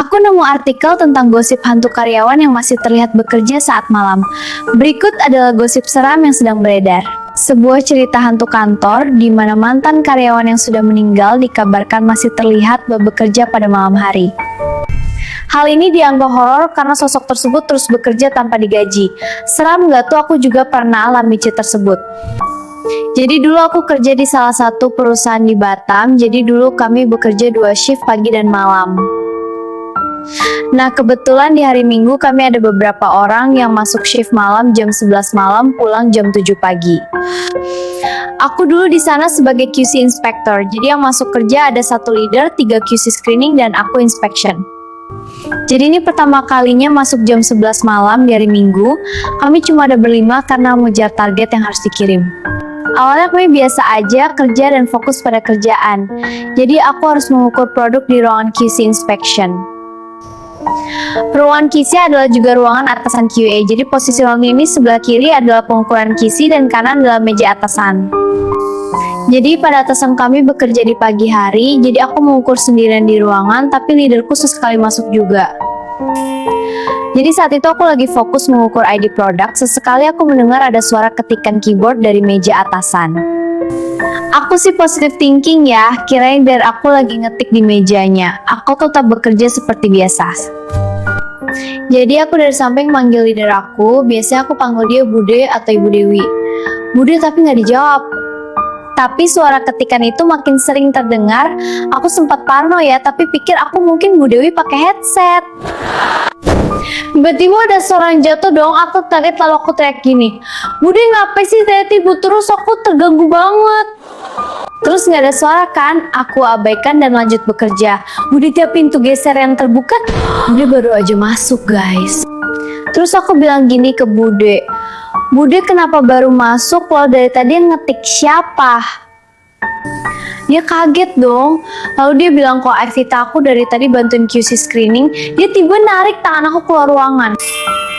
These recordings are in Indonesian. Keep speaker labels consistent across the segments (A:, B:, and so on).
A: Aku nemu artikel tentang gosip hantu karyawan yang masih terlihat bekerja saat malam. Berikut adalah gosip seram yang sedang beredar. Sebuah cerita hantu kantor di mana mantan karyawan yang sudah meninggal dikabarkan masih terlihat bekerja pada malam hari. Hal ini dianggap horor karena sosok tersebut terus bekerja tanpa digaji. Seram nggak tuh, aku juga pernah alami cerita tersebut. Jadi dulu aku kerja di salah satu perusahaan di Batam. Jadi dulu kami bekerja 2 shift pagi dan malam. Nah, kebetulan di hari Minggu kami ada beberapa orang yang masuk shift malam jam 11 malam, pulang jam 7 pagi. Aku dulu di sana sebagai QC inspector. Jadi yang masuk kerja ada 1 leader, 3 QC screening, dan aku inspection. Jadi ini pertama kalinya masuk jam 11 malam di hari Minggu. Kami cuma ada berlima karena mengejar target yang harus dikirim. Awalnya kami biasa aja kerja dan fokus pada kerjaan. Jadi aku harus mengukur produk di ruangan QC inspection. Ruangan QC adalah juga ruangan atasan QA. Jadi posisi ruangan ini sebelah kiri adalah pengukuran QC dan kanan adalah meja atasan. Jadi pada atasan kami bekerja di pagi hari, jadi aku mengukur sendirian di ruangan, tapi leaderku sesekali masuk juga. Jadi saat itu aku lagi fokus mengukur ID produk, sesekali aku mendengar ada suara ketikan keyboard dari meja atasan. Aku sih positive thinking ya, kirain biar aku lagi ngetik di mejanya. Aku tetap bekerja seperti biasa. Jadi aku dari samping manggil leader aku, biasanya aku panggil dia Bude atau Ibu Dewi. Bude tapi nggak dijawab. Tapi suara ketikan itu makin sering terdengar. Aku sempat parno ya, tapi pikir aku mungkin Bu Dewi pakai headset. Tiba-tiba ada suara yang jatuh dong. Aku kaget lalu aku teriak gini, Bude ngapain sih tiba-tiba terus, aku terganggu banget. Terus nggak ada suara kan? Aku abaikan dan lanjut bekerja. Bude tiap pintu geser yang terbuka, Bude baru aja masuk guys. Terus aku bilang gini ke Bude, Bude kenapa baru masuk, kalau dari tadi yang ngetik siapa? Dia kaget dong. Lalu dia bilang kok Evita aku dari tadi bantuin QC screening. Dia tiba narik tangan aku keluar ruangan.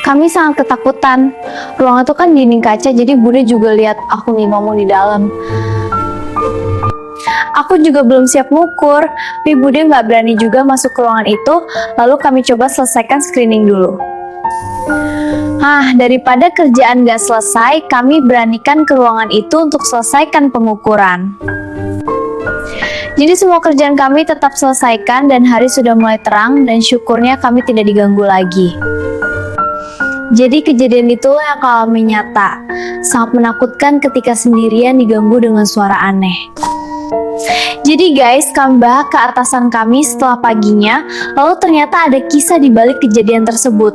A: Kami sangat ketakutan. Ruangan itu kan dinding kaca, jadi Bude juga lihat aku nih ngomong di dalam. Aku juga belum siap ngukur, tapi Bude nggak berani juga masuk ke ruangan itu. Lalu kami coba selesaikan screening dulu. Daripada kerjaan gak selesai, kami beranikan ke ruangan itu untuk selesaikan pengukuran. Jadi semua kerjaan kami tetap selesaikan dan hari sudah mulai terang dan syukurnya kami tidak diganggu lagi. Jadi kejadian itu yang kami nyata, sangat menakutkan ketika sendirian diganggu dengan suara aneh. Jadi guys, kami bahas ke atasan kami setelah paginya, lalu ternyata ada kisah di balik kejadian tersebut.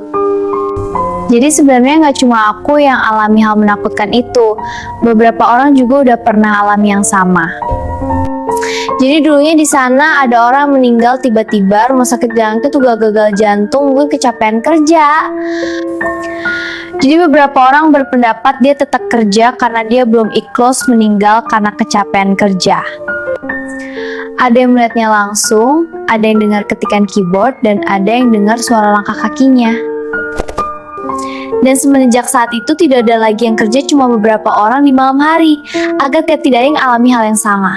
A: Jadi sebenarnya nggak cuma aku yang alami hal menakutkan itu, beberapa orang juga udah pernah alami yang sama. Jadi dulunya di sana ada orang meninggal tiba-tiba, rumah sakit bilang itu juga gagal jantung, mungkin kecapean kerja. Jadi beberapa orang berpendapat dia tetap kerja karena dia belum ikhlas meninggal karena kecapean kerja. Ada yang melihatnya langsung, ada yang dengar ketikan keyboard, dan ada yang dengar suara langkah kakinya. Dan semenjak saat itu tidak ada lagi yang kerja, cuma beberapa orang di malam hari, agar tidak ada yang alami hal yang sama.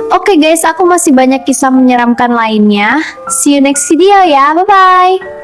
A: Oke guys, aku masih banyak kisah menyeramkan lainnya. See you next video ya, bye bye.